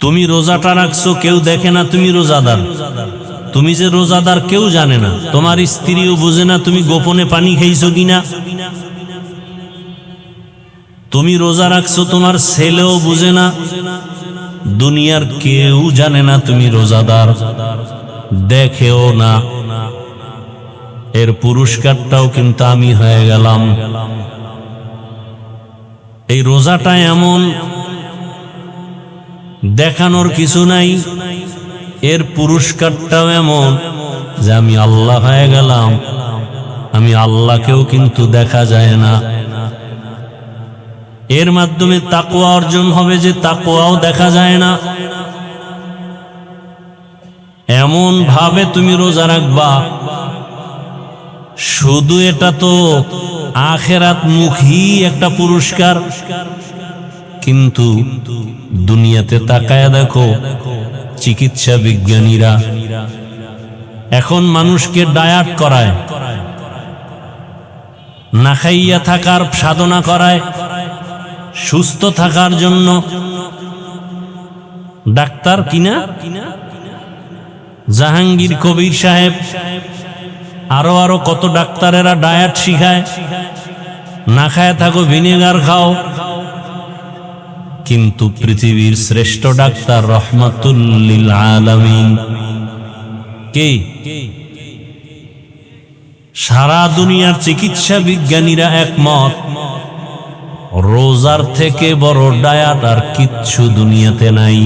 তুমি রোজাটা রাখছো, কেউ দেখে না তুমি রোজাদার। তুমি যে রোজাদার কেউ জানে না, তোমার স্ত্রীও বোঝে না তুমি গোপনে পানি খেয়েছো কিনা। তুমি রোজা রাখছো, তোমার ছেলেও বুঝে না, দুনিয়ার কেউ জানে না তুমি রোজাদার, দেখেও না। এর পুরস্কারটাও কিন্তু আমি হয়ে গেলাম। এই রোজাটা এমন, দেখানোর কিছু নাই, এর পুরস্কারটাও এমন যে আমি আল্লাহ হয়ে গেলাম। আমি আল্লাহকেও কিন্তু দেখা যায় না। এর মাধ্যমে তাকওয়া অর্জন হবে, যে তাকওয়াও দেখা যায় না। এমন ভাবে তুমি রোজা রাখবা, শুধু এটা তো আখিরাত মুখী একটা পুরস্কার, কিন্তু দুনিয়াতে তাকায়া দেখো, চিকিৎসা বিজ্ঞানীরা এখন মানুষকে ডায়েট করায়, না খাইয়া থাকার সাধনা করায়, সুস্থ থাকার জন্য। ডাক্তার কিনা জাহাঙ্গীর কবির সাহেব, আরো কত ডাক্তারেরা ডায়েট শিখায়, না খায় থাকো, ভিনেগার খাও। কিন্তু পৃথিবীর শ্রেষ্ঠ ডাক্তার রহমাতুল লিল আলামিন কে? সারা দুনিয়ার চিকিৎসা বিজ্ঞানীরা একমত, রোজার থেকে বড় ডায়েট আর কিচ্ছু দুনিয়াতে নাই।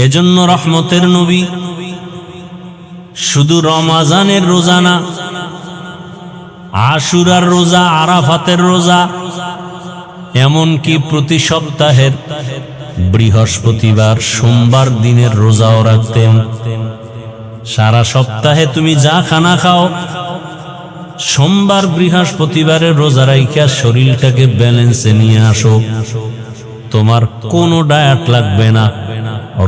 এজন্য রহমতের নবী শুধু রমাজানের রোজা না, আশুরার রোজা, আরাফাতের রোজা, এমনকি প্রতি সপ্তাহের বৃহস্পতিবার, সোমবার দিনের রোজাও রাখতেন। সারা সপ্তাহে তুমি যা খানা খাও, সোমবার বৃহস্পতিবারের রোজা রাইখা শরীরটাকে ব্যালেন্সে নিয়ে আসো। তোমার কোনো ডায়েট লাগবে না,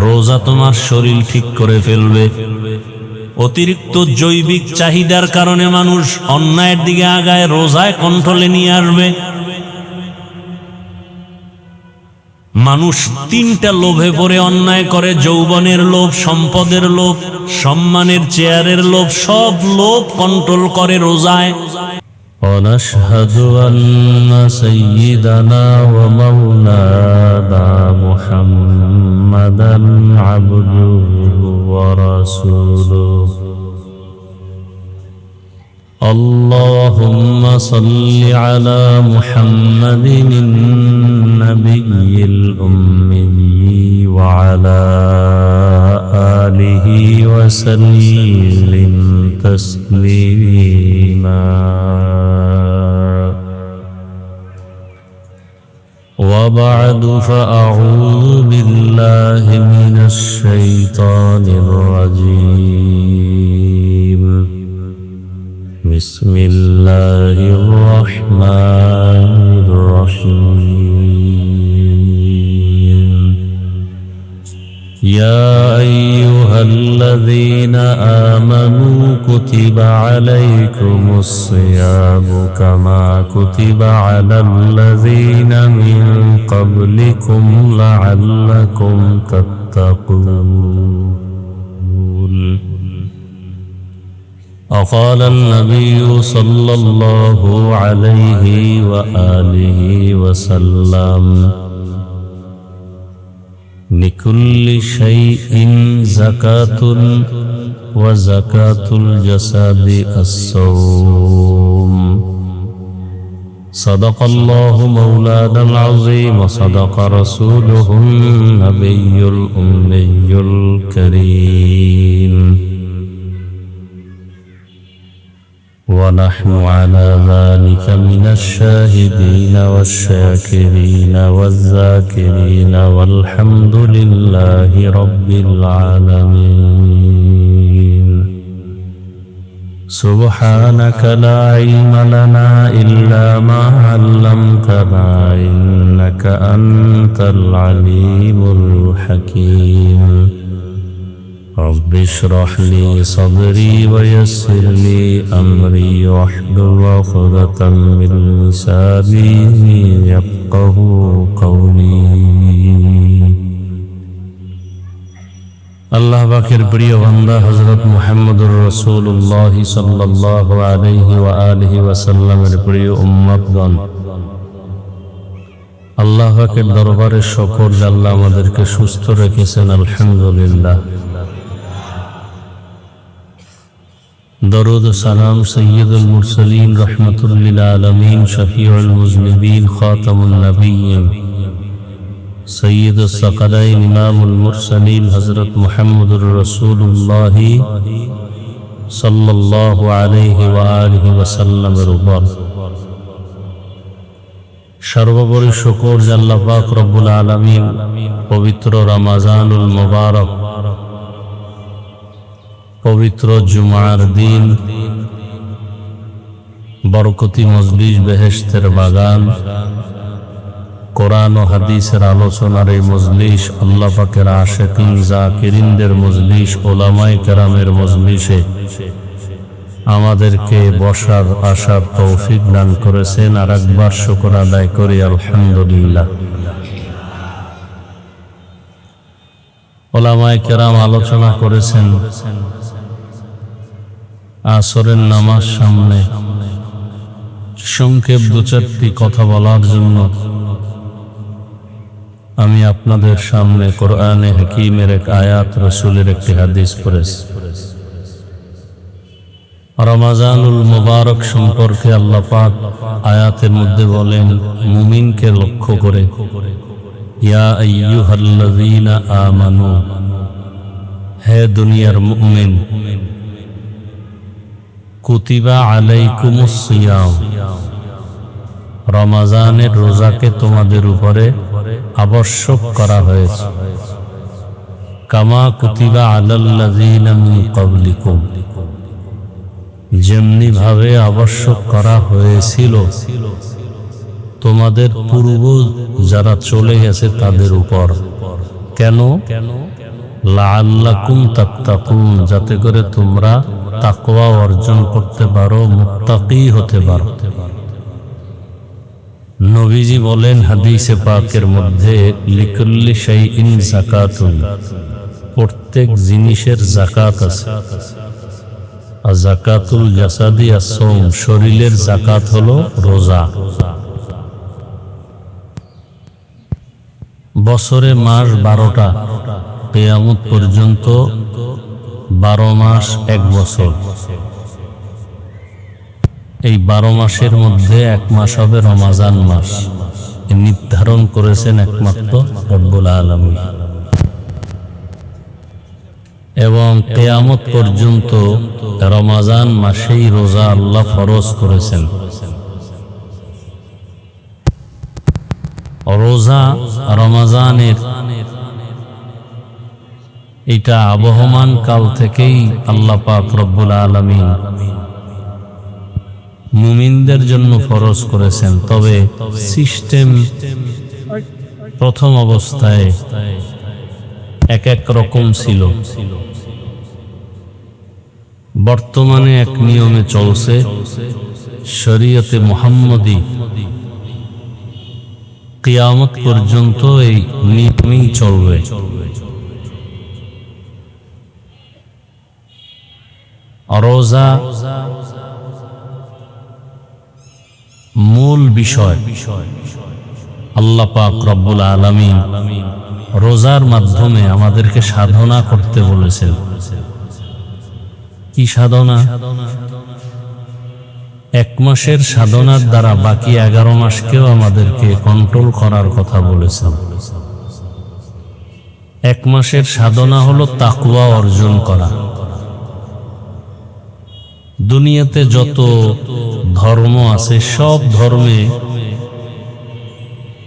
রোজা তোমার শরীর ঠিক করে ফেলবে। অতিরিক্ত জৈবিক চাহিদার কারণে মানুষ অন্যায়ের দিকে আগায়, রোজায় কন্ট্রোলে নিয়ে আসবে। মানুষ তিনটা লোভে পড়ে অন্যায় করে: যৌবনের লোভ, সম্পদের লোভ, সম্মানের চেয়ারের লোভ। সব লোভ কন্ট্রোল করে রোজায়। ونشهد أن سيدنا ومولانا محمدا عبده ورسوله اللهم صل على محمد النبي الأمي وعلى آله وسلم تسليما وبعد فأعوذ بالله من الشيطان الرجيم بسم الله الرحمن الرحيم يا أيها الذين آمنوا كتب عليكم الصيام كما كتب على الذين من قبلكم لعلكم تتقون وقال النبي صلى الله عليه وآله وسلم لكل شيء زكاة وزكاة الجسد الصوم صدق الله مولانا العظيم وصدق رسوله النبي الأمي الكريم ونحن على ذلك من الشاهدين والشاكرين والذاكرين والحمد لله رب العالمين سبحانك لا علم لنا إلا ما علمتنا إنك أنت العليم الحكيم رب اشرح لي صدري ويسر لي أمري واحلل عقدة من لساني يفقهوا قولي পাকের প্রিয় বান্দা হযরত মুহাম্মদুর রাসূলুল্লাহ সাল্লাল্লাহু আলাইহি ওয়া আলিহি ওয়াসাল্লামের প্রিয় উম্মতগণ, আল্লাহ পাকের দরবারে শুকর যে আল্লাহ আমাদেরকে সুস্থ রেখেছেন, আলহামদুলিল্লাহ। দরুদ ও সালাম সাইয়্যিদুল মুরসালিন রাহমাতুল লিল আলামিন শফিউল মুজনিবিন খাতামুন নবিয়্যিন সৈয়দুস সাকালাইন ইমামুল মুরসালিন হযরত মুহাম্মদুর রাসূলুল্লাহ সাল্লাল্লাহু আলাইহি ওয়া আলিহি ওয়াসাল্লামের উপর সর্বোপরি শুকর যে আল্লাহ পাক রব্বুল আলামিন পবিত্র রমজানুল মুবারক, পবিত্র জুমার দিন, বরকতি মজলিস, বেহেশতের বাগান, কোরআন ও হাদিসের আলোচনার এই মজলিস, আল্লাহ পাকের আশিকিন জাকিরিনদের মজলিস, উলামায়ে কেরামের মজলিসে আমাদেরকে বসার আসার তৌফিক দান করেছেন। আর একবার শুকর আদায় করি আলহামদুলিল্লাহ। উলামায়ে কেরাম আলোচনা করেছেন আসরের নামাজ সামনে, সংক্ষেপ দু চারটি কথা বলার জন্য আমি আপনাদের সামনে কোরআনে হাকিমের এক আয়াত, রাসূলের একটি হাদিস পড়েছি। রমজানুল মুবারক সম্পর্কে আল্লাহ পাক আয়াতের মধ্যে বলেন, মুমিনকে লক্ষ্য করে, ইয়া আইয়ুহাল্লাযীনা আমানু, হে দুনিয়ার মুমিন, কুতিবা আলাইকুমুস সিয়াম, রমজানের রোজাকে তোমাদের উপরে আবশ্যক করা হয়েছে, কামা কুতিবা আলাল্লাযীনা মিন ক্বাবলিকুম, যেমনি ভাবে আবশ্যক করা হয়েছিল তোমাদের পূর্ব যারা চলে গেছে তাদের উপর। কেন? লাআল্লাকুম তাত্তাকুন, যাতে করে তোমরা তাকওয়া অর্জন করতে পারো, মুত্তাকী হতে পারো। নবীজি বলেন হাদিসে পাকের মধ্যে, লিকুল্লি শাইইন যাকাতুন, প্রত্যেক জিনিসের যাকাত আছে। আর যাকাতুল জাসাদি আস-সাওম, শরীরের যাকাত হলো রোজা। বছরে মাস 12টা, কিয়ামত পর্যন্ত 12 মাস এক বছর। এই 12 মাসের মধ্যে এক মাস হবে রমজান মাস, নির্ধারণ করেছেন একমাত্র রব্বুল আলামিন। এবং কিয়ামত পর্যন্ত রমজান মাসেই রোজা আল্লাহ ফরজ করেছেন। রোজা রমজানের এটা আবহমান কাল থেকেই আল্লাহ পাক রব্বুল আলামিন মুমিনদের জন্য ফরজ করেছেন। তবে সিস্টেম প্রথম অবস্থায় এক এক রকম ছিল, বর্তমানে এক নিয়মে চলছে। শরীয়তে মুহাম্মদী কিয়ামত পর্যন্ত এই নিয়মেই চলবে। রোজা মূল বিষয়। আল্লাহ পাক রব্বুল আলামিন রোজার মাধ্যমে আমাদেরকে সাধনা করতে বলেছেন। কি সাধনা? এক মাসের সাধনার দ্বারা বাকি 11 মাসকেও আমাদেরকে কন্ট্রোল করার কথা বলেছেন। এক মাসের সাধনা হলো তাকওয়া অর্জন করা। দুনিয়াতে যত ধর্ম আছে সব ধর্মে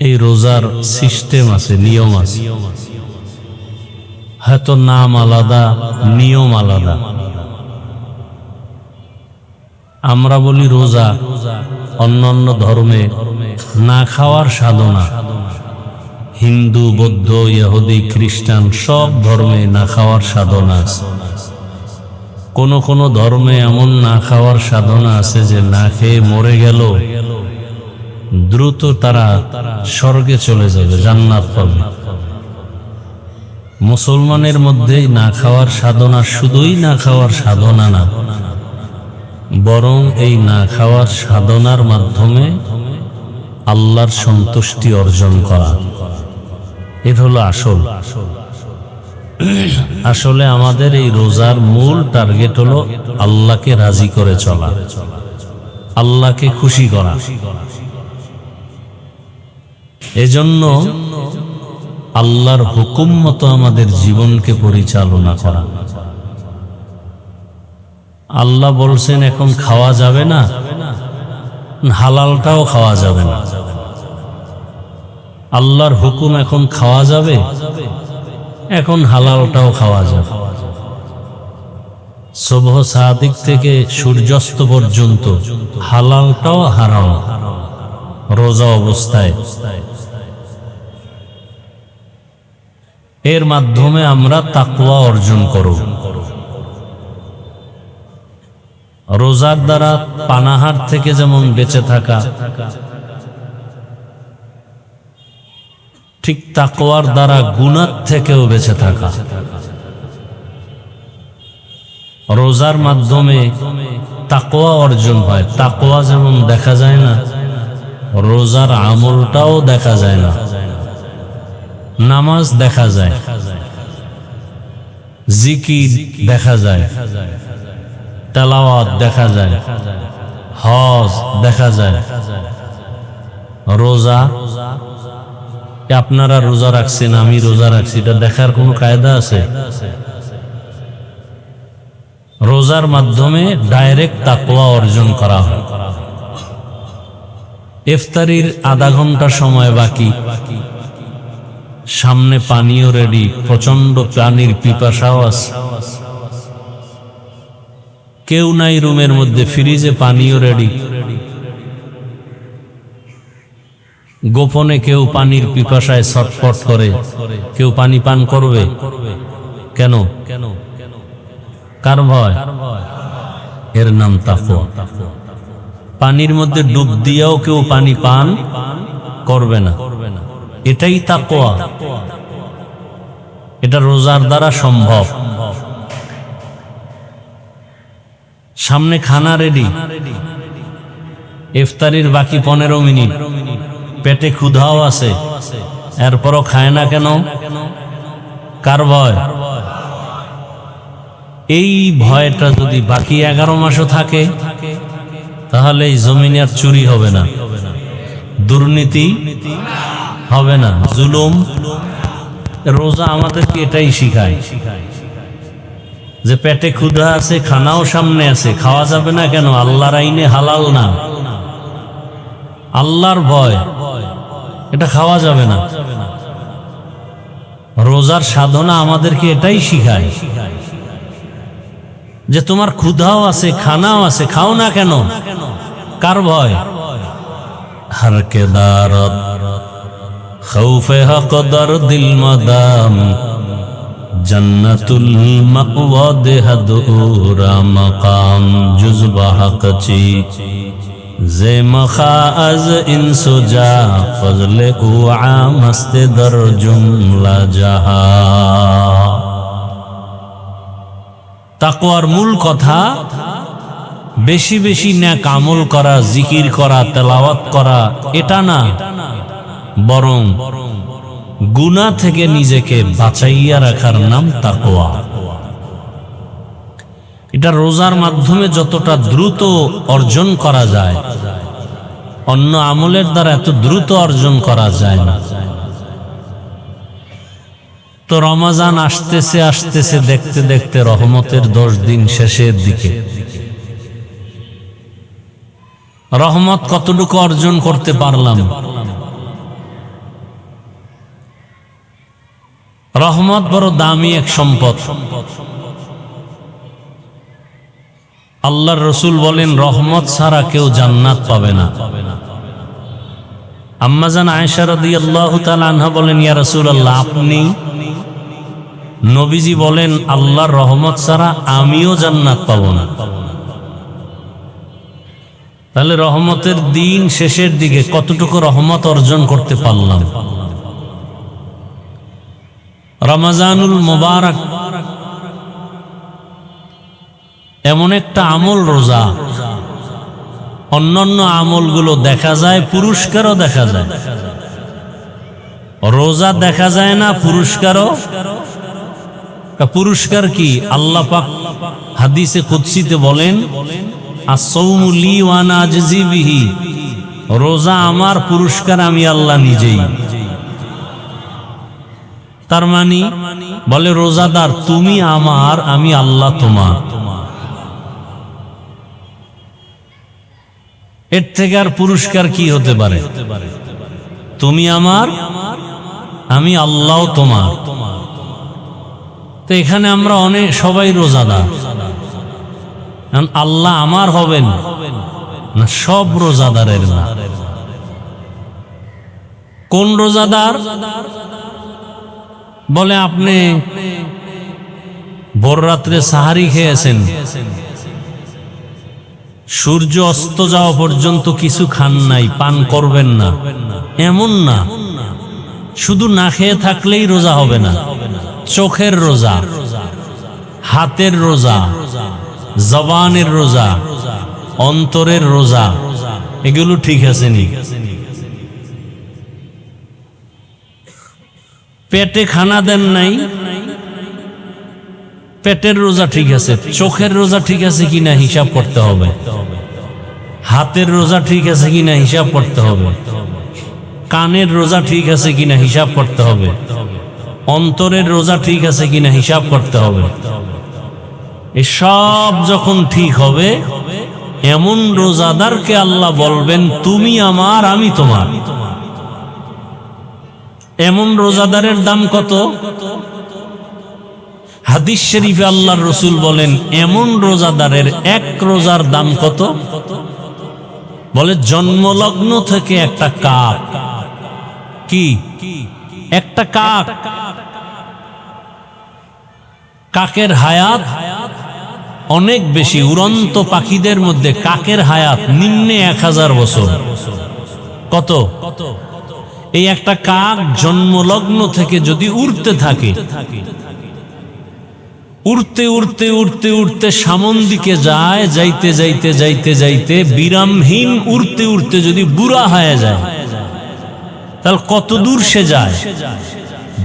এই রোজার সিস্টেম আছে, নিয়ম আছে। হয়তো নাম আলাদা, নিয়ম আলাদা। আমরা বলি রোজা, অন্যান্য ধর্মে না খাওয়ার সাধনা। হিন্দু, বৌদ্ধ, ইহুদি, খ্রিস্টান সব ধর্মে না খাওয়ার সাধনা আছে। কোন কোন ধর্মে এমন না খাওয়ার সাধনা আছে যে না খেয়ে মরে গেল দ্রুত তারা স্বর্গে চলে যাবে, জান্নাত পাবে। মুসলমানের মধ্যেই না খাওয়ার সাধনা শুধুই না খাওয়ার সাধনা না, বরং এই না খাওয়ার সাধনার মাধ্যমে আল্লাহর সন্তুষ্টি অর্জন করা, এটা হলো আসল। আসলে আমাদের এই রোজার মূল টার্গেট হলো আল্লাহকে রাজি করে চলা, আল্লাহকে খুশি করা। এজন্য আল্লাহর হুকুম মতো আমাদের জীবনকে পরিচালনা করা। আল্লাহ বলছেন এখন খাওয়া যাবে না, হালালটাও খাওয়া যাবে না। আল্লাহর হুকুম এখন খাওয়া যাবে, এখন হালালটাও খাওয়া যাবে। সুবহ সাদিক থেকে সূর্যাস্ত পর্যন্ত হালালটাও হারাম রোজা অবস্থায়। এর মাধ্যমে আমরা তাকওয়া অর্জন করব। রোজার দ্বারা পানাহার থেকে যেমন বেঁচে থাকা, ঠিক তাকওয়ার দ্বারা গুনাহ থেকেও বেঁচে থাকা। রোজার মাধ্যমে তাকওয়া অর্জন হয়। তাকওয়া যেমন দেখা যায় না, রোজার আমলটাও দেখা যায় না। নামাজ দেখা যায়, জিকির দেখা যায়, তেলাওয়াত দেখা যায়, হজ দেখা যায়। রোজা, আপনারা রোজা রাখছেন, আমি রোজা রাখছি, এটা দেখার কোনো কায়দা আছে? রোজার মাধ্যমে ডাইরেক্ট তাকওয়া অর্জন করা হয়। ইফতারির আধা ঘন্টা সময় বাকি, সামনে পানীয় রেডি, প্রচন্ড পানির পিপাসাও আছে, কেউ নাই রুমের মধ্যে, ফ্রিজে পানীয় রেডি। গোপনে কেউ পানির পিপাসায় ছটফট করে, কেউ পানি পান করবে কেন? কার ভয়? এর নাম তাকওয়া। পানির মধ্যে ডুব দিয়েও কেউ পানি পান করবে না, এটাই তাকওয়া। এটা রোজার দ্বারা সম্ভব। সামনে খানা রেডি, ইফতারির বাকি 15 মিনিট, পেটে ক্ষুধাও আছে, এরপরও খায় না কেন? কার ভয়? এই ভয়টা যদি বাকি 11 মাসও থাকে, তাহলে এই জমিনে আর চুরি হবে না, দুর্নীতি হবে না, জুলুম। রোজা আমাদেরকে এটাই শিখায় যে পেটে ক্ষুধা আছে, খানাও সামনে আছে, খাওয়া যাবে না কেন? আল্লাহর আইনে হালাল না, আল্লাহর ভয়, এটা খাওয়া যাবে না। রোজার সাধনা আমাদেরকে এটাই শিখায় যে তোমার ক্ষুধাও আছে, খানাও আছে, খাও না কেন? কার ভয়? हर के दारत खौफे हक दर दिल मदाम जन्नतुल मअवा देहदूरा मकाम जुज़्ब हक ची जे मखाज इंसुजा फजले उआ मस्त दर जुमला जहा। তাকওয়ার মূল কথা বেশি বেশি নেক আমল করা, জিকির করা, তেলাওয়াত করা, এটা না, বরং গুনাহ থেকে নিজেকে বাঁচাইয়া রাখার নাম তাকওয়া। এটা রোজার মাধ্যমে যতটা দ্রুত অর্জন করা যায়, অন্য আমলের দ্বারা এত দ্রুত অর্জন করা যায় না। তো রমজান আসতেছে আসতেছে, দেখতে দেখতে রহমতের 10 দিন শেষের দিকে। রহমত কতটুকু অর্জন করতে পারলাম? রহমত বড় দামি এক সম্পদ। আল্লাহর রাসূল বলেন, রহমত ছাড়া কেউ জান্নাত পাবে না। আম্মাজান আয়েশা রাদিয়াল্লাহু তাআলা আনহা বলেন, ইয়া রাসূলুল্লাহ, আপনি? নবীজি বলেন, আল্লাহর রহমত ছাড়া আমিও জান্নাত পাবো না। তাহলে রহমতের দিন শেষের দিকে কতটুকু রহমত অর্জন করতে পারলাম? রমজানুল মুবারক এমন একটা আমল, রোজা অন্যান্য আমলগুলো দেখা যায়, পুরস্কারও দেখা যায়, রোজা দেখা যায় না, পুরস্কারও। পুরস্কার কি? আল্লাহ পাক হাদিসে কুদসিতে বলেন, আস-সাওমু লি ওয়া আনা আজজি বিহি, রোজা আমার, পুরস্কার আমি আল্লাহ নিজেই। তার মানে বলে রোজাদার, তুমি আমার, আমি আল্লাহ তোমার। এর থেকে আর পুরস্কার কি হতে পারে? তুমি আমার, আমি আল্লাহ তোমার। তো এখানে আমরা সবাই রোজাদার, আল্লাহ আমার হবেন না সব রোজাদারের না। কোন রোজাদার? বলে আপনি ভোর রাত্রে সাহারি খেয়েছেন, সূর্য অস্ত যাওয়া পর্যন্ত কিছু খান নাই, পান করবেন না, এমন না। শুধু না খেয়ে থাকলেই রোজা হবে না। চোখের রোজা, হাতের রোজা, জবানের রোজা, অন্তরের রোজা, এগুলো ঠিক আছে নি? পেটে খানা দেন নাই, পেটের রোজা ঠিক আছে। চোখের রোজা ঠিক আছে কিনা হিসাব করতে হবে। হাতের রোজা ঠিক আছে কিনা হিসাব করতে হবে। কানের রোজা ঠিক আছে কিনা হিসাব করতে হবে। অন্তরের রোজা ঠিক আছে কিনা হিসাব করতে হবে। এসব যখন ঠিক হবে, এমন রোজাদারকে আল্লাহ বলবেন, তুমি আমার, আমি তোমার। এমন রোজাদারের দাম কত? হাদিস শরীফে আল্লাহর রাসূল বলেন, এমন রোজাদারের এক রোজার দাম কত? বলে জন্মলগ্ন থেকে একটা কাক। কি? একটা কাক। কাকের হায়াত অনেক বেশি। উড়ন্ত পাখিদের মধ্যে কাকের হায়াত নিম্নে 1000 বছর। কত? এই একটা কাক জন্মলগ্ন থেকে যদি উড়তে থাকে, উড়তে উড়তে উড়তে উড়তে সামন দিকে যায়, যাইতে যাইতে যাইতে যাইতে বিরামহীন উড়তে উড়তে যদি বুড়া হয়ে যায়, তাহলে কত দূর সে যায়?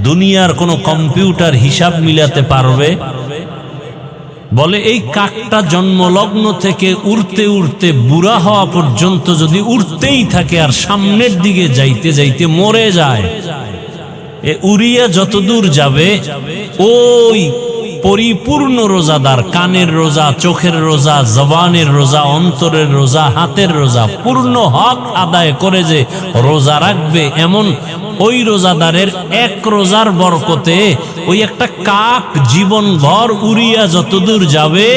দুনিয়ার কোনো কম্পিউটার হিসাব মিলাতে পারবে? বলে এই কাকটা জন্মলগ্ন থেকে উড়তে উড়তে বুড়া হওয়া পর্যন্ত যদি উড়তেই থাকে আর সামনের দিকে যাইতে যাইতে মরে যায়, এ উড়িয়া যত দূর যাবে, ওই পরিপূর্ণ রোজাদার, কানের রোজা, চোখের রোজা, জবানের রোজা, অন্তরের রোজা, হাতের রোজা, পূর্ণ হক আদায় করে যে রোজা রাখবে, এমন ওই রোজাদারের এক রোজার বরকতে ওই একটা কাক জীবনভর উড়িয়া যত দূর যাবে,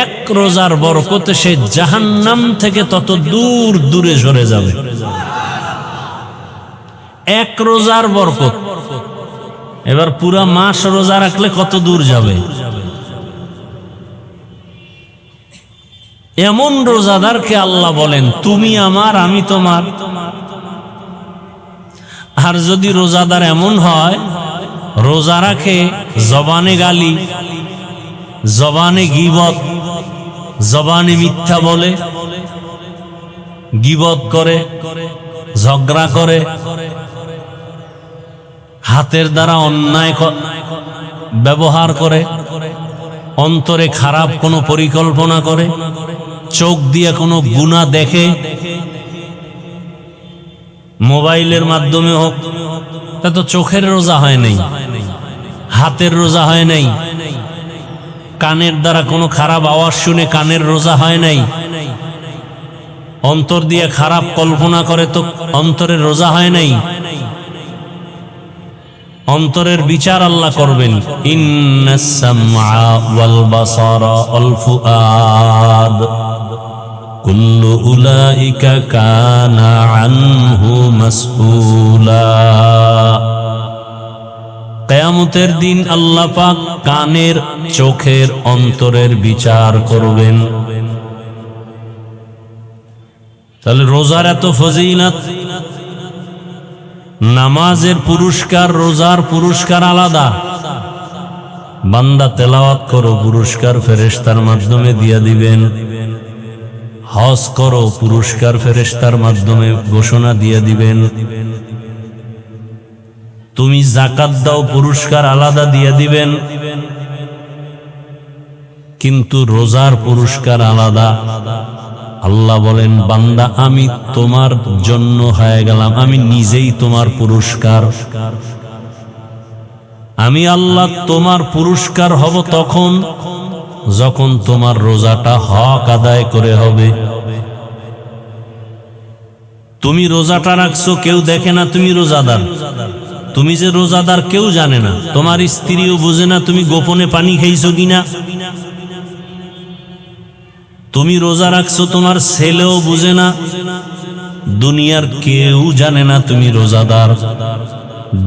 এক রোজার বরকতে সে জাহান্নাম থেকে তত দূর দূরে সরে যাবে। এক রোজার বরকত। এবার পুরা মাস রোজা রাখলে কত দূর যাবে? এমন রোজাদারকে আল্লাহ বলেন, তুমি আমার, আমি তোমার। আর যদি রোজাদার এমন হয়, রোজা রাখে, জবানে গালি, জবানে গীবত, জবানে মিথ্যা বলে, গীবত করে, ঝগড়া করে, হাতের দ্বারা অন্যায় ব্যবহার করে, অন্তরে খারাপ কোনো পরিকল্পনা করে, চোখ দিয়ে কোনো গুনাহ দেখে, মোবাইলের মাধ্যমে হোক, তা তো চোখের রোজা হয় নাই, হাতের রোজা হয় নাই, কানের দ্বারা কোনো খারাপ আওয়াজ শুনে কানের রোজা হয় নাই, অন্তর দিয়ে খারাপ কল্পনা করে তো অন্তরের রোজা হয় নাই। অন্তরের বিচার আল্লাহ করবেন। ইন্নাস সামআ ওয়াল বাসারা ওয়াল ফুআদ কুল্লু উলাইকা কানা আনহু মাসউলা। কিয়ামতের দিন আল্লাহ পাক কানের, চোখের, অন্তরের বিচার করবেন। তাহলে রোজার এত ফজিলত, নামাজের পুরস্কার, রোজার পুরস্কার আলাদা। বান্দা তেলাওয়াত করো, পুরস্কার ফেরেশতার মাধ্যমে দিয়া দিবেন। হজ করো, পুরস্কার ফেরেশতার মাধ্যমে ঘোষণা দিয়া দিবেন। তুমি যাকাত দাও, পুরস্কার আলাদা দিয়া দিবেন। কিন্তু রোজার পুরস্কার আলাদা। আল্লাহ বলেন, বান্দা আমি তোমার জন্য হয়ে গেলাম, আমি নিজেই তোমার পুরস্কার। আমি আল্লাহ তোমার পুরস্কার হব তখন যখন তোমার রোজাটা হক আদায় করে হবে। তুমি রোজাটা রাখছো, কেউ দেখে না তুমি রোজাদার। তুমি যে রোজাদার কেউ জানে না, তোমার স্ত্রীও বুঝে না তুমি গোপনে পানি খাইছো কিনা। তুমি রোজা রাখছো, তোমার ছেলেও বুঝে না, দুনিয়ার কেউ জানে না তুমি রোজাদার,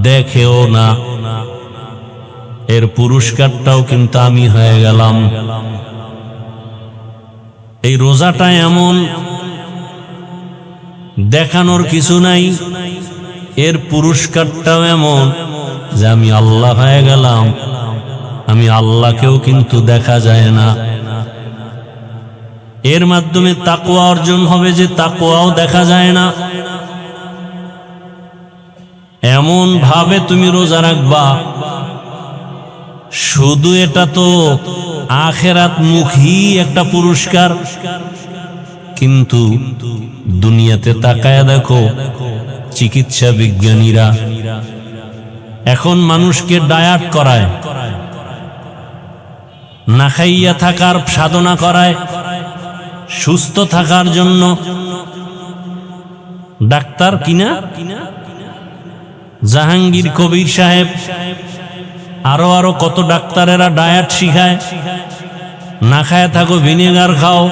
দেখেও না। এর পুরস্কারটাও কিন্তু আমি হয়ে গেলাম। এই রোজাটা এমন, দেখানোর কিছু নাই। এর পুরস্কারটাও এমন যে আমি আল্লাহ হয়ে গেলাম। আমি আল্লাহকেও কিন্তু দেখা যায় না। এর মাধ্যমে তাকওয়া অর্জন হবে, যে তাকওয়াও দেখা যায় না। এমন ভাবে তুমি রোজা রাখবা, শুধু এটা তো আখিরাত মুখী একটা পুরস্কার, কিন্তু দুনিয়াতে তাকায়া দেখো, চিকিৎসা বিজ্ঞানীরা এখন মানুষকে ডায়েট করায়, না খাইয়া থাকার সাধনা করায়, সুস্থ থাকার জন্য। ডাক্তার কিনা জাহাঙ্গীর কবির সাহেব, আরো কত ডাক্তারেরা ডায়েট শিখায়, না খায় থাকো, ভিনেগার খাও।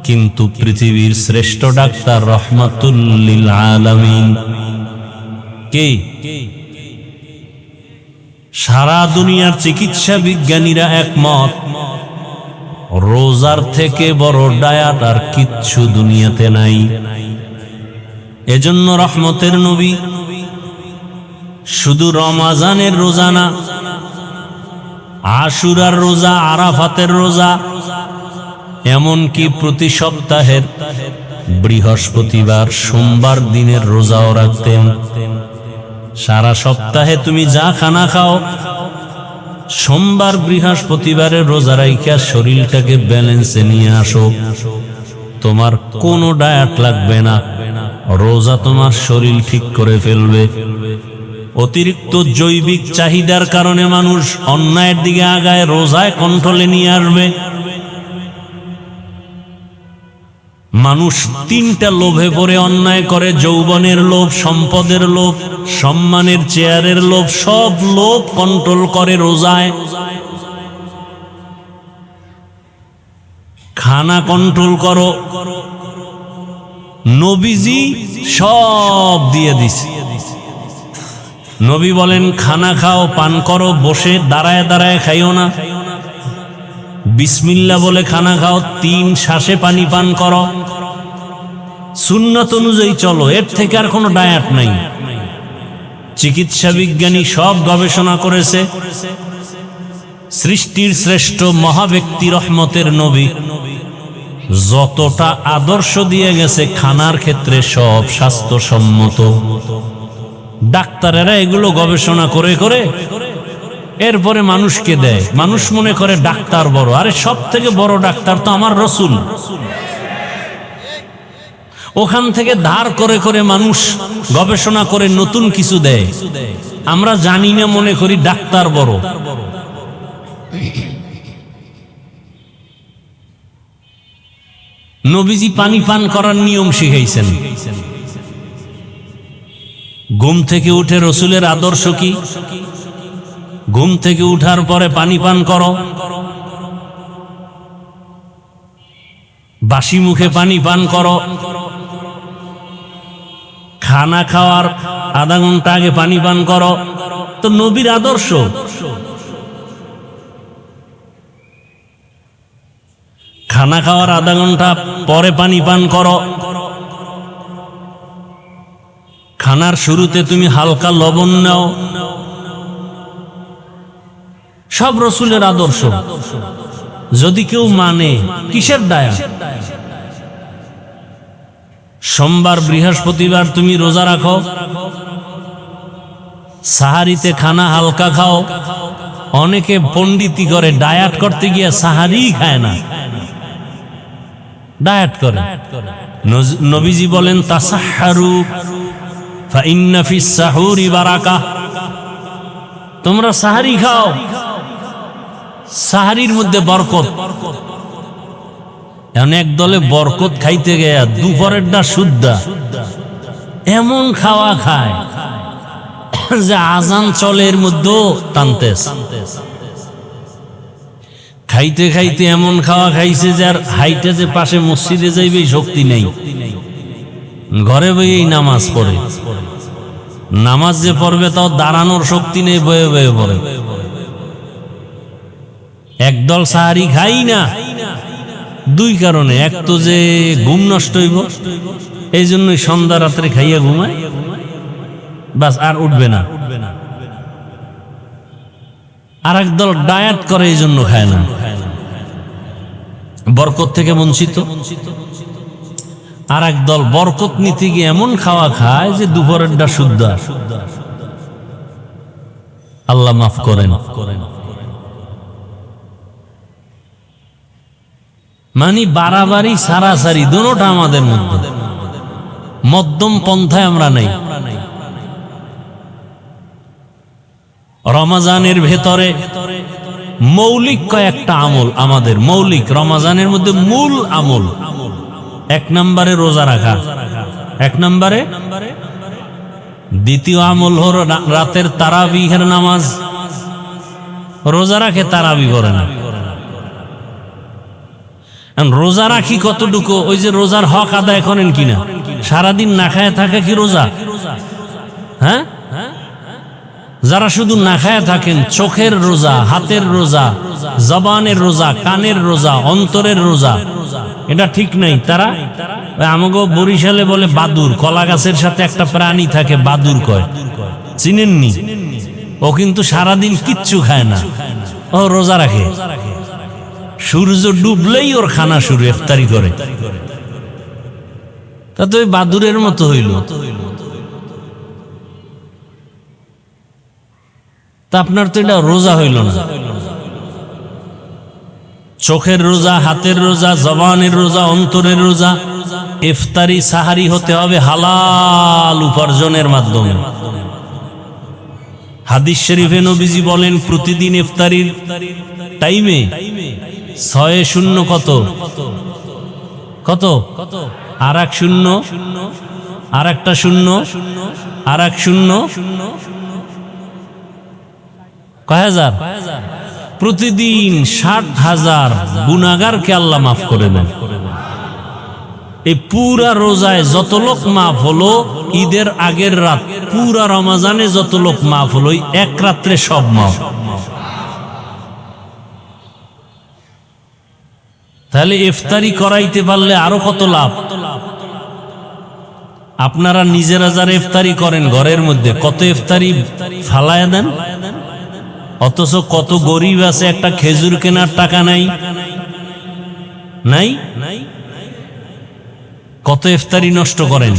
কিন্তু পৃথিবীর শ্রেষ্ঠ ডাক্তার রহমাতুল লিল আলামিন কে? সারা দুনিয়ার চিকিৎসা বিজ্ঞানীরা একমত, রোজার থেকে বড় ডায়েট আর কিচ্ছু দুনিয়াতে নাই। এজন্য রহমতের নবী শুধু রমাজানের রোজা না, আশুরার রোজা, আরাফাতের রোজা, এমনকি প্রতি সপ্তাহের বৃহস্পতিবার, সোমবার দিনের রোজাও রাখতেন। সারা সপ্তাহে তুমি যা খানা খাও, সোমবার বৃহস্পতিবারের রোজা রাইখা শরীরটাকে ব্যালেন্সে নিয়ে আসো। তোমার কোনো ডায়েট লাগবে না, রোজা তোমার শরীর ঠিক করে ফেলবে। অতিরিক্ত জৈবিক চাহিদার কারণে মানুষ অন্যায়ের দিকে আগায়, রোজায় কন্ট্রোলে নিয়ে আসবে। মানুষ তিনটা লোভে পড়ে অন্যায় করে: যৌবনের লোভ, সম্পদের লোভ, সম্মানের চেয়ারের লোভ। সব লোভ কন্ট্রোল করে রোজায়। খানা কন্ট্রোল করো, নবীজি সব দিয়ে দিছে। নবী বলেন, খানা খাও, পান করো, বসে দাঁড়ায় দাঁড়ায় খাইও না। বিসমিল্লাহ বলে খানা খাও, 3 শ্বাসে পানি পান করো। সুন্নাত অনুযায়ী চলো, এর থেকে আর কোনো ডায়েট নাই। চিকিৎসা বিজ্ঞানী সব গবেষণা করেছে। সৃষ্টির শ্রেষ্ঠ মহাব্যক্তি রহমতের নবী যতটা আদর্শ দিয়ে গেছে খানার ক্ষেত্রে, সব স্বাস্থ্যসম্মত। ডাক্তারেরা এগুলো গবেষণা করে করে এরপরে মানুষকে দেয়। মানুষ মনে করে ডাক্তার বড়। আরে সব থেকে বড় ডাক্তার তো আমার রসুল। ওখান থেকে ধার করে করে মানুষ গবেষণা করে নতুন কিছু দেয়। আমরা জানি না, মনে করি ডাক্তার বড়। নবীজি পানি পান করার নিয়ম শিখাইছেন। ঘুম থেকে উঠে রসুলের আদর্শ কি? ঘুম থেকে উঠার পরে পানি পান করো, বাসি মুখে পানি পান করো, খানা খাওয়ার আধা ঘন্টা আগে পানি পান করো। তো নবীর আদর্শ। খানা খাওয়ার আধা ঘন্টা পরে পানি পান করো। খানার শুরুতে তুমি হালকা লবণ নাও, সব রসুলের আদর্শ। যদি কেউ মানে, কিসের দায়া? সোমবার বৃহস্পতিবার তুমি রোজা রাখো, সাহারিতে খানা হালকা খাও। অনেকে পণ্ডিতি করে, ডায়েট করতে গিয়ে সাহারি খায় না, ডায়েট করে। নবীজি বলেন তাসাহহারু ফাইন্না ফিস সাহুরি বারাকা, তোমরা সাহারি খাও, সাহারির মধ্যে বরকত। এখন এক দলে বরকত খাইতে গিয়া দুপুরেরটা শুদ্ধা এমন খাওয়া খায় যে আজান চলের মধ্যেও টানতেস। খাইতে খাইতে এমন খাওয়া খাইছে যার হাইটে যে পাশে মসজিদে যাইবে শক্তি নেই, ঘরে বইয়েই নামাজ পড়ে। নামাজ যে পড়বে তাও দাঁড়ানোর শক্তি নেই, বয়ে বয়ে পড়ে। একদল সাহারি খাই না, দুই কারণে। এক তো যে ঘুম নষ্ট হইব, এই জন্যই সন্ধ্যা রাত্রে খাইয়া ঘুমায়, বাস আর উঠবে না। আর একদল ডায়েট করে, এই জন্য খায় না, বরকত থেকে বঞ্চিত। আর একদল বরকত নিতে গিয়ে এমন খাওয়া খায় যে দুপুরেরটা শুদ্ধ। আল্লাহ মাফ করেন। মানে বাড়াবাড়ি সারাসারি দুটোটা আমাদের মধ্যে, মধ্যম পন্থায় আমরা নেই। রমজানের ভেতরে মৌলিক কয়েকটা আমল আমাদের, মৌলিক রমজানের মধ্যে মূল আমল। এক নম্বরে রোজা রাখা, এক নম্বরে। দ্বিতীয় আমল হলো রাতের তারাবিহের নামাজ। রোজা রাখে, তারাবি করে না। রোজা রাখি কতটুকু? ওই যে রোজার হক আদায় করেন কিনা? সারাদিন না খায় থাকে কি রোজা? হ্যাঁ, যারা শুধু না খায় থাকেন, চোখের রোজা, হাতের রোজা, জবানের রোজা, কানের রোজা, অন্তরের রোজা, এটা ঠিক নাই। তারা আমাগো বরিশালে বলে বাদুর, কলা গাছের সাথে একটা প্রাণী থাকে বাদুর কয়, চিনেননি? ও কিন্তু সারাদিন কিচ্ছু খায় না, ও রোজা রাখে। সূর্য ডুবলেই ওর খানা শুরু, ইফতারি করে। তা তো ওই বাদুরের মতো হইল। তা আপনার তো এটা রোজা হইল না। চোখের রোজা, হাতের রোজা, জবানের রোজা, অন্তরের রোজা। ইফতারি সাহারি হতে হবে হালাল উপার্জনের মাধ্যমে। হাদিস শরীফে নবীজি বলেন প্রতিদিন ইফতারির টাইমে 6 কত কত আর এক শূন্য, আর একটা শূন্য, আর এক শূন্য, কয় হাজার? প্রতিদিন 60,000 গুনাহগারকে আল্লাহ মাফ করে দেন। এই পুরা রোজায় যত লোক মাফ হলো, ঈদের আগের রাত পুরা রমজানে যত লোক মাফ হলো, এক রাত্রে সব মাফ। তাহলে ইফতারি করাইতে পারলে আরো কত লাভ। আপনারা নিজেরা যারা ইফতারি করেন ঘরের মধ্যে, কত ইফতারি ফালায় দেন, অথচ কত গরিব আছে একটা খেজুর কেনার টাকা নাই, নাই, কত ইফতারি নষ্ট করেন।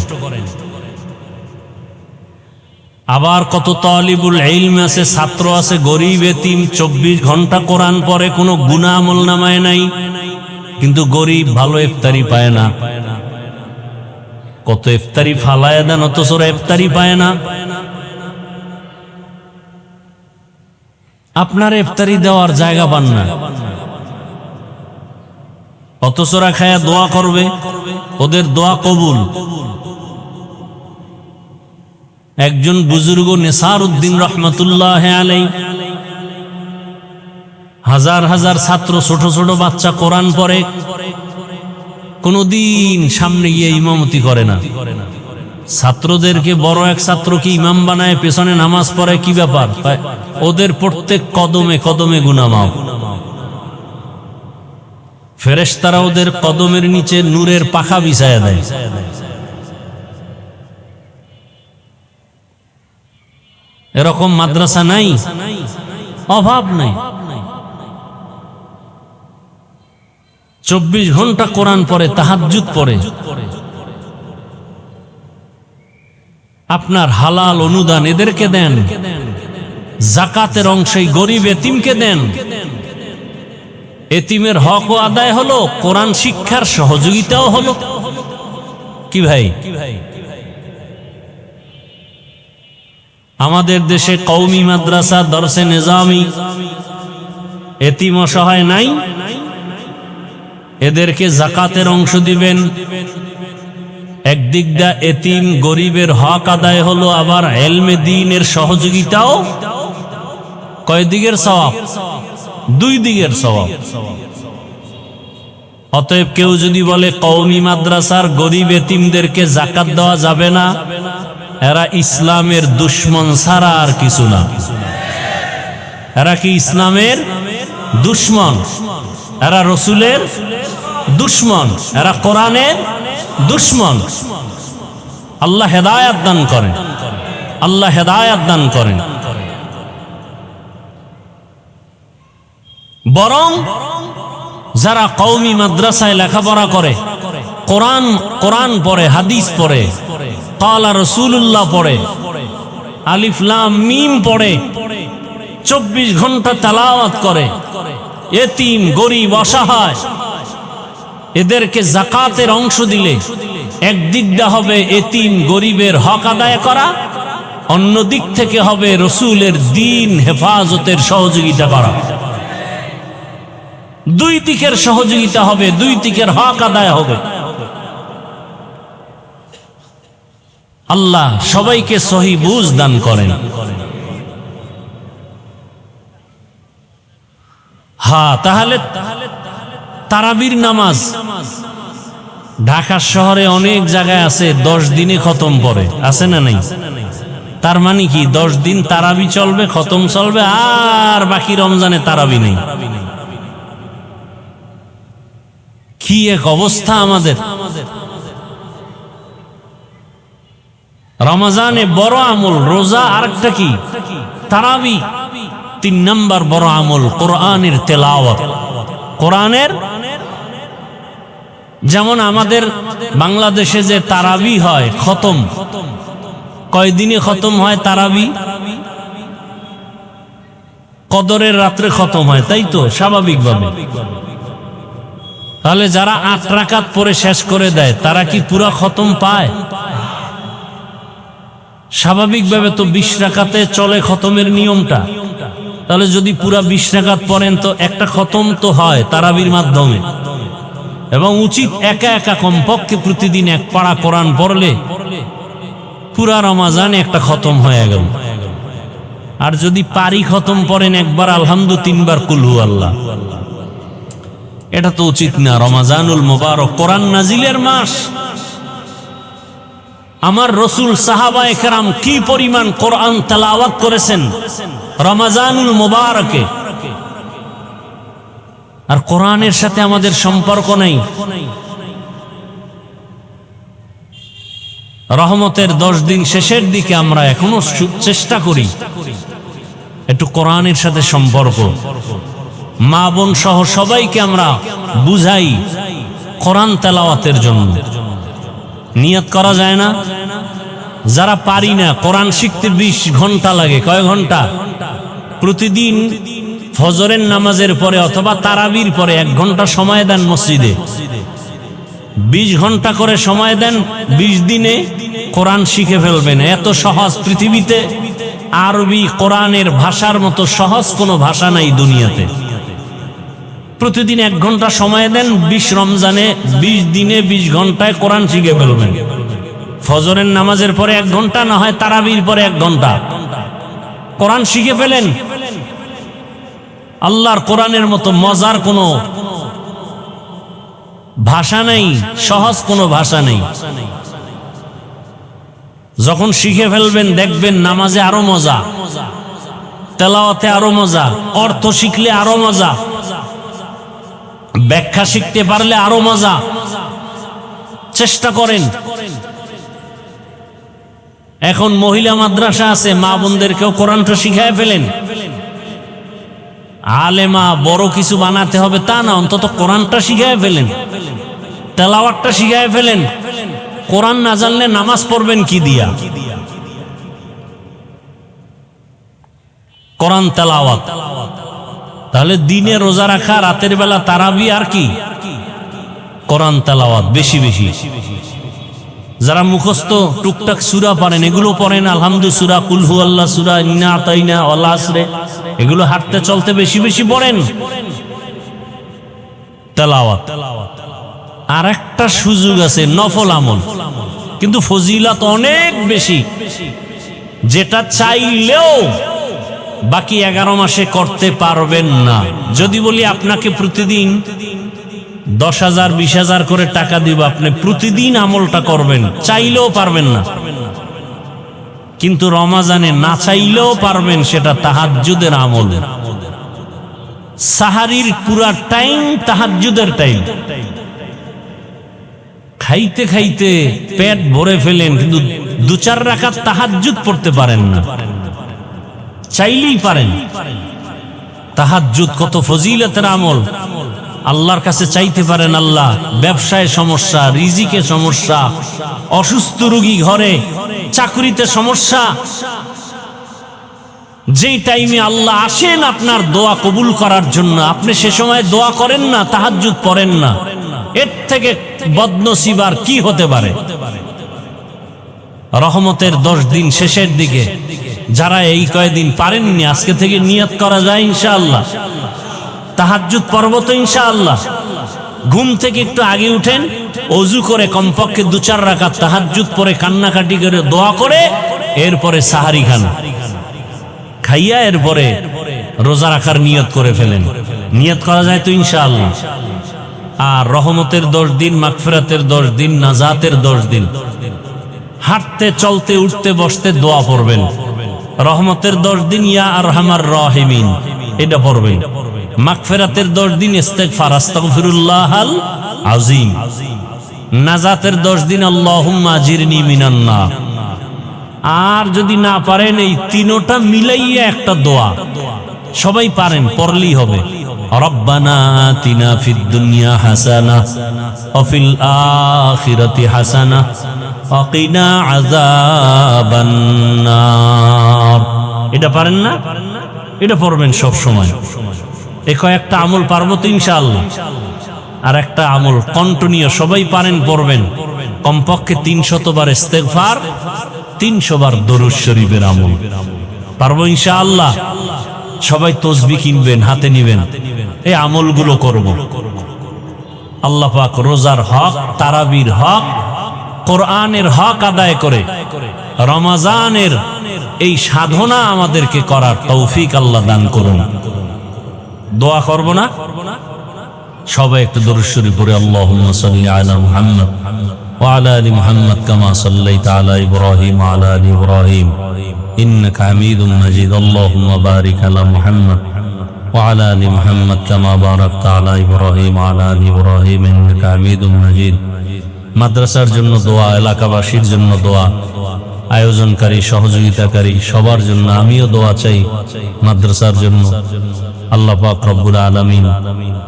আবার কত তালিবুল ইলম আছে, ছাত্র আছে, গরিব এতিম, 24 ঘন্টা কোরআন পড়ে, কোনো গুনাহ আমল নামায় নাই, কিন্তু গরিব ভালো ইফতারি পায় না। কত ইফতারি ফালায় দেন, অথচ ইফতারি পায় না। আপনার ইফতারি দেওয়ার জায়গা পান না, অথচ খায়া দোয়া করবে, ওদের দোয়া কবুল। একজন বুজুর্গ নেসার উদ্দিন রহমতুল্লাহ আলাইহি, হাজার হাজার ছাত্র, ছোট ছোট বাচ্চা কোরআন পড়ে, কোনদিন সামনে গিয়ে ইমামতি করে না। ছাত্রদেরকে বড় এক ছাত্রকে ইমাম বানায়, পেছনে নামাজ পড়ে, কি ব্যাপার? ওদের প্রত্যেক কদমে কদমে গুনাহ মাফ। ফেরেশতারা ওদের কদমের নিচে নূরের পাখা বিছায়া দেয়। এরকম মাদ্রাসা নাই, অভাব নাই। 24 ঘন্টা কোরআন পড়ে, তাহাজ্জুদ পড়ে। আপনার হালাল অনুদান এদেরকে দেন, জাকাতের অংশই গরিব এতিমকে দেন। এতিমের হকও আদায় হলো, কোরআন শিক্ষার সহযোগিতাও হলো। কি ভাই, আমাদের দেশে কওমি মাদ্রাসা, দরসে নিজামি, এতিম অসহায় নাই, এদেরকে জাকাতের অংশ দিবেন। একদিক দা এতিম গরিবের হক আদায় হলো, আবার ইলমে দ্বীনের সহযোগিতাও। কয় দিকের সওয়াব? 2 দিকের সওয়াব। অতএব কেউ যদি বলে কওমি মাদ্রাসার গরিব এতিমদেরকে যাকাত দেওয়া যাবে না, এরা ইসলামের দুশমন ছাড়া আর কিছু না। এরা কি ইসলামের দুশমন? এরা রসুলের দুশমন, এরা কোরআনের দুশমন। আল্লাহ হেদায়েত দান করেন, আল্লাহ হেদায়েত দান করেন। বরং যারা কওমি মাদ্রাসায় লেখাপড়া করে, কোরআন পড়ে, হাদিস পড়ে, ক্বালা রাসূলুল্লাহ পড়ে, আলিফ লাম মিম পড়ে, 24 ঘন্টা তেলাওয়াত করে, এতিম গরিব অসহায় এদেরকে যাকাতের অংশ দিলে একদিক দিয়ে হবে এতিম গরিবের হক আদায় করা, অন্য দিক থেকে হবে রসুলের দ্বীন হেফাজতের সহযোগিতা করা। 2 দিকের সহযোগিতা হবে, 2 দিকের হক আদায় হবে। আল্লাহ সবাইকে সহি বুঝ দান করেন। হ্যাঁ, তাহলে তারাবির নামাজ ঢাকা শহরে অনেক জায়গায় আছে 10 দিনে খতম পড়ে, আছে না নাই? তার মানে কি 10 দিন তারাবি চলবে, খতম চলবে, আর বাকি রমজানে তারাবি নেই। কি এক অবস্থা আমাদের! রমজানে বড় আমল রোজা, আরেকটা কি তারাবি। 3 নাম্বার বড় আমল কোরআনের তেলাওয়াত। কোরআনের, যেমন আমাদের বাংলাদেশে যে তারাবি হয়, খতম কয়দিনে খতম হয় তারাবি? কদরের রাত্রে খতম হয়, তাই তো? স্বাভাবিকভাবে। তাহলে যারা 8 রাকাত পরে শেষ করে দেয়, তারা কি পুরা খতম পায়? স্বাভাবিকভাবে তো 20 রাকাতে চলে খতমের নিয়মটা। তাহলে যদি পুরা 20 রাকাত পড়েন তো একটা খতম তো হয় তারাবির মাধ্যমে। এবং উচিত একা একা কমপক্ষে প্রতিদিন 1 পারা কোরআন পড়লে পুরা রমজানে একটা খতম হয়ে গেল। আর যদি পারি খতম পড়েন একবার আলহামদু, 3 বার কুল হু আল্লাহ। এটা তো উচিত না। রমজানুল মুবারক, কোরআন নাজিলের মাস। আমার রসুল সাহাবায়ে কেরাম কি পরিমাণ কোরআন তেলাওয়াত করেছেন রমজানুল মুবারকে। আর কোরআনের সাথে আমাদের সম্পর্ক নেই। রহমতের 10 দিন শেষের দিকে আমরা এখনো চেষ্টা করি একটু কোরআনের সাথে সম্পর্ক। মা বোন সহ সবাইকে আমরা বুঝাই কোরআন তেলাওয়াতের জন্য। নিয়ত করা যায় না? যারা পারি না, কোরআন শিখতে 20 ঘন্টা লাগে। কয় ঘন্টা? প্রতিদিন ফজরের নামাজের পরে অথবা তারাবির পরে 1 ঘন্টা সময় দেন মসজিদে। 20 ঘন্টা করে সময় দেন, 20 দিনে কোরআন শিখে ফেলবেন। এত সহজ পৃথিবীতে আরবি কোরআনের ভাষার মতো সহজ কোনো ভাষা নাই দুনিয়াতে। প্রতিদিন 1 ঘন্টা সময় দেন, 20 রমজানে 20 দিনে 20 ঘন্টায় কোরআন শিখে ফেলবেন। ফজরের নামাজের পরে 1 ঘন্টা, না হয় তারাবির পরে 1 ঘন্টা কোরআন শিখে ফেলেন। আল্লাহর কোরআনের মতো মজার কোনো ভাষা নেই, সহজ কোনো ভাষা নেই। যখন শিখে ফেলবেন দেখবেন নামাজে আরো মজা, তেলাওয়াতে আরো মজা, অর্থ শিখলে আরো মজা, ব্যাখ্যা শিখতে পারলে আরো মজা। চেষ্টা করেন। এখন মহিলা মাদ্রাসা আছে, মা বোনদেরকেও কোরআনটা শিখায় ফেলেন। আলেমা বড় কিছু বানাতে হবে তা না, অন্তত কোরআনটা শিখায় ফেলেন, তেলাওয়াতটা শিখায় ফেলেন। কোরআন না জানলে নামাজ পড়বেন কি দিয়া? কোরআন তেলাওয়াত। তাহলে দিনে রোজা রাখা, রাতের বেলা তারাবি, আর কি? কোরআন তেলাওয়াত বেশি বেশি। যারা মুখস্থ টুকটাক সূরা পারেন এগুলো পড়েন, আলহামদুলিল্লাহ সূরা, কুল হু আল্লাহ সূরা, ইন্না আতাইনা, ওয়াল আসরে, এগুলো হাঁটতে চলতে বেশি বেশি পড়েন তেলাওয়াত। আর একটা সুযোগ আছে নফল আমল, কিন্তু ফজিলত অনেক বেশি, যেটা চাইলেও বাকি 11 মাসে করতে পারবেন না। যদি বলি আপনাকে প্রতিদিন 10,000 20,000 করে টাকা দিব, আপনি প্রতিদিন আমলটা করবেন, চাইলেও পারবেন না। কিন্তু রমাজানে না চাইলেও পারবেন, সেটা তাহাজ্জুদের আমল। সাহারির পুরা টাইম তাহাজ্জুদের টাইম। খাইতে খাইতে পেট ভরে ফেলেন, কিন্তু 2-4 রাকাত তাহাজ্জুদ পড়তে পারেন না। চাইলেই পারেন। তাহাজ্জুদ কত ফজিলতের আমল। আল্লাহর কাছে চাইতে পারেন, আল্লাহ ব্যবসায় সমস্যা, রিজিকে সমস্যা, অসুস্থ রোগী ঘরে, চাকরিতে সমস্যা, যেই টাইমে আল্লাহ আসেন আপনার দোয়া কবুল করার জন্য, আপনি সে সময় দোয়া করেন না, তাহাজ্জুদ পড়েন না, এর থেকে বদনসিব আর কি হতে পারে? রহমতের 10 দিন শেষের দিকে যারা এই কয়েকদিন পারেননি, আজকে থেকে নিয়ত করা যায় ইনশাআল্লাহ তাহাজ্জুদ পড়ব তো ইনশাআল্লাহ। ঘুম থেকে একটু আগে উঠেন, ওযু করে কমপক্ষে 2-4 রাকাত তাহাজ্জুদ পড়ে কান্নাকাটি করে দোয়া করে এরপরে সাহারি খান, খাইয়া এরপরে রোজা রাখার নিয়ত করে ফেলেন। নিয়ত করা যায় তো ইনশাআল্লাহ। আর রহমতের 10 দিন, মাগফিরাতের 10 দিন, নাজাতের 10 দিন, হাঁটতে চলতে উঠতে বসতে দোয়া পড়বেন। রহমতের 10 দিন ইয়া আরহামার রাহিমিন এটা পড়বেন। মাগফিরাতের 10 দিন ইস্তিগফার, আস্তাগফিরুল্লাহাল আযীম। নাজাতের 10 দিন আল্লাহুম্মা আজিরনি মিনান নার। আর যদি না পারেন এই তিনটা মিলাইয়া একটা দোয়া, সবাই পারেন, পড়লেই হবে। রব্বানা আতিনা ফিদ দুনিয়া হাসানাহ ওয়া ফিল আখিরাতি হাসানাহ ওয়া কিনা আযাবান নার। এটা পারেন না? এটা পড়বেন সব সময়। এই কয়েকটা আমল পারবো তো ইনশাআল্লাহ। আর একটা আমল কন্টিনিউ সবাই পারেন, পড়বেন। কমপক্ষে 300 বার ইস্তিগফার, 300 বার দরুদ শরীফের আমল পারবো ইনশাআল্লাহ। সবাই তসবিহ কিনবেন, হাতে নিবেন, এই আমলগুলো করব। আল্লাহ পাক রোজার হক, তারাবির হক, কোরআনের হক আদায় করে রমজানের এই সাধনা আমাদেরকে করার তৌফিক আল্লাহ দান করুন। দোয়া করব না? সবাই একটু দরুদ শরীফ পড়ে আল্লাহুম্মা সাল্লি আলা মুহাম্মদ ওয়া আলা আলি মুহাম্মদ কামা সাল্লাইতা আলা ইব্রাহিম ওয়া আলা আলি ইব্রাহিম ইন্নাকা হামিদুম মাজিদ। আল্লাহুম্মা বারিক আলা মুহাম্মদ ওয়া আলা আলি মুহাম্মদ কামা বারাকতা আলা ইব্রাহিম ওয়া আলা আলি ইব্রাহিম ইন্নাকা হামিদুম মাজিদ। মাদ্রাসার জন্য দোয়া, এলাকাবাসীর জন্য দোয়া, আয়োজনকারী, সহযোগিতাকারী সবার জন্য আমিও দোয়া চাই। মাদ্রাসার জন্য আল্লাহ পাক রব্বুল আলামিন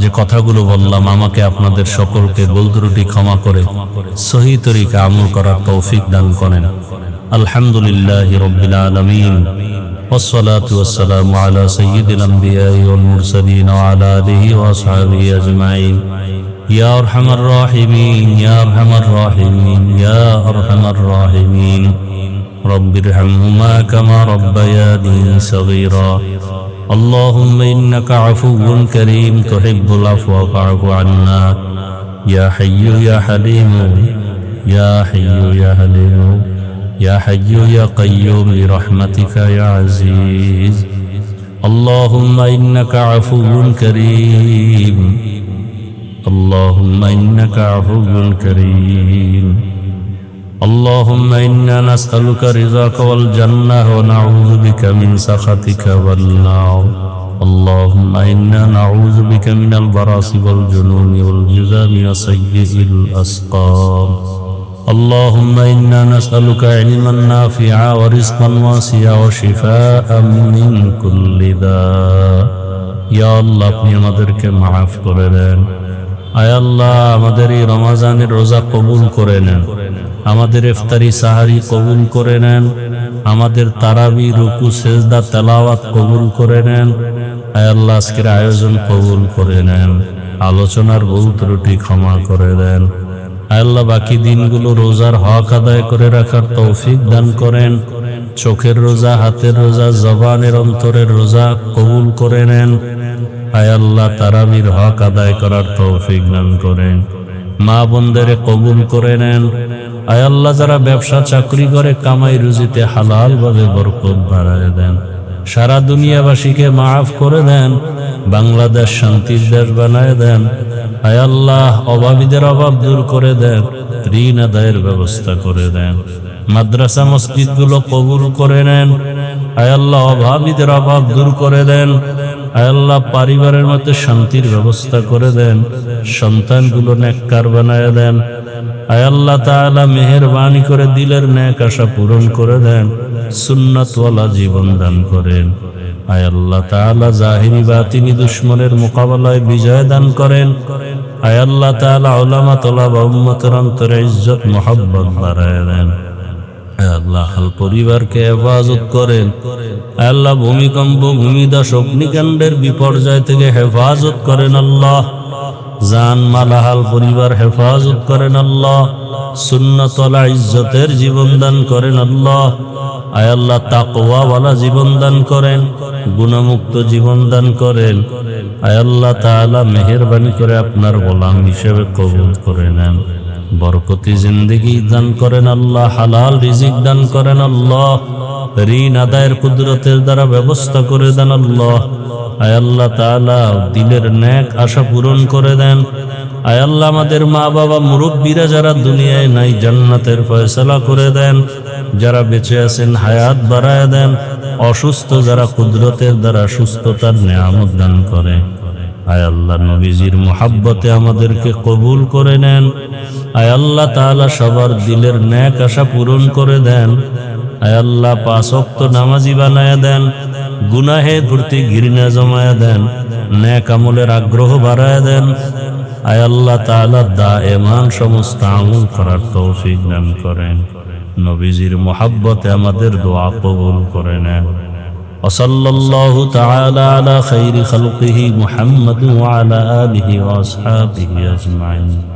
যে কথাগুলো বললাম, আমাকে আপনাদের সকলকে ভুল ত্রুটি ক্ষমা করে সহি তরিকা আমল করার তৌফিক দান করেন। আলহামদুলিল্লাহি রাব্বিল আলামিন ওয়াসসালাতু ওয়াসসালামু আলা সাইয়্যিদিল আমবিয়াই ওয়াল মুরসালিন ওয়া আলা আলিহি ওয়া আসহাবিহি আজমাইন। ইয়া আরহামার রাহিমিন, ইয়া আরহামার রাহিমিন, ইয়া আরহামার রাহিমিন। রব্বিরহামহুমা কামা রাব্বায়ানি সগীরা। اللهم إنك عفو كريم تحب العفو فاعف عنا يا حي يا حليم يا حي يا حليم يا حي يا قيوم برحمتك يا عزيز. اللهم إنك عفو كريم، اللهم إنك عفو كريم. اللهم إنا نسألك رضاك والجنة ونعوذ بك من سخطك والنار. اللهم إنا نعوذ بك من البراس والجنون والجذام وسيء الأسقام. اللهم إنا نسألك علما نافعا ورزقا واسعا وشفاء من كل داء يا الله আপনি আমাদেরকে মাফ করে দেন আয় আল্লাহ আমাদের এই রমজানের রোজা কবুল করে নেন আমাদের ইফতারি সাহারি কবুল করে নেন আমাদের তারাবি রুকু সেজদা তেলাওয়াত কবুল করে নেন আয় আল্লাহ আজকের আয়োজন কবুল করে নেন আলোচনার ভুল ত্রুটি ক্ষমা করে দেন আয় আল্লাহ বাকি দিনগুলো রোজার হক আদায় করে রাখার তৌফিক দান করেন চোখের রোজা হাতের রোজা জবানের অন্তরের রোজা কবুল করে নেন আয় আল্লাহ তারাবির হক আদায় করার তৌফিক দান করেন মা বোনদের কবুল করে নেন আয় আল্লাহ যারা ব্যবসা চাকরি করে কামাই রুজিতে হালাল ভাবে বরকত বাড়ায় দেন সারা দুনিয়াবাসীকে মাফ করে দেন বাংলাদেশ শান্তির দেশ বানায় দেন আয় আল্লাহ অভাবীদের অভাব দূর করে দেন ঋণ আদায়ের ব্যবস্থা করে দেন মাদ্রাসা মসজিদগুলো কবুল করে নেন আয় আল্লাহ অভাবীদের অভাব দূর করে দেন আয় আল্লাহ পরিবারের মধ্যে শান্তির ব্যবস্থা করে দেন সন্তানগুলো নেককার বানায় দেন আয় আল্লাহ তাআলা মেহেরবানি করে দিলের নেক আশা পূরণ করে দেন সুন্নাতওয়ালা জীবন দান করেন আয় আল্লাহ তাআলা জাহিরি বাতিনি দুশমনের মোকাবেলায় বিজয় দান করেন আয় আল্লাহ তাআলা উলামা তোলাবা উম্মতের অন্তরে ইজ্জত মোহাব্বত বাড়ায় দেন আয় আল্লাহ হাল পরিবারকে হেফাজত করেন আয় আল্লাহ ভূমিকম্প ভূমিধস অগ্নিকাণ্ডের বিপর্যয় থেকে হেফাজত করেন আল্লাহ জান মালাহাল পরিবার হেফাজত করেন আল্লাহ সুন্নাতওয়ালা ইজ্জতের জীবন দান করেন আল্লাহ আয় আল্লাহ তাকওয়াওয়ালা জীবন দান করেন গুনাহমুক্ত জীবন দান করেন আয় আল্লাহ তাআলা মেহেরবানি করে আপনার গোলাম হিসেবে কবুল করে নেন বরকতি জিন্দেগি দান করেন আল্লাহ হালাল রিজিক দান করেন আল্লাহ ঋণ আদায়ের কুদরতের দ্বারা ব্যবস্থা করে দেন আল্লাহ আয় আল্লাহ তাআলা দিলের নেক আশা পূরণ করে দেন আয় আল্লাহ আমাদের মা বাবা মুরব্বীরা যারা দুনিয়ায় নাই জান্নাতের ফয়সালা করে দেন যারা বেঁচে আছেন হায়াত বাড়ায় দেন অসুস্থ যারা কুদরতের দ্বারা সুস্থতার নেয়ামত দান করে আয় আল্লাহ নবীজির মুহাব্বতে আমাদেরকে কবুল করে নেন আয় আল্লাহ তাআলা সবার দিলের নেক আশা পূরণ করে দেন আয় আল্লাহ পাঁচ ওয়াক্ত নামাজি বানায় দেন গুনাহের প্রতি ঘৃণা জমায়া দেন নেক আমলের আগ্রহ বাড়ায় দেন আয় আল্লাহ তাআলা দায়েমান সমস্ত আমল করার তৌফিক দান করেন নবীজির মুহাব্বতে আমাদের দোয়া কবুল করে নেন ওয়াসাল্লাল্লাহু তাআলা আলা খাইরি খালকিহি মুহাম্মাদ ওয়া আলা আলিহি ওয়া আসহাবিহি আজমাইন।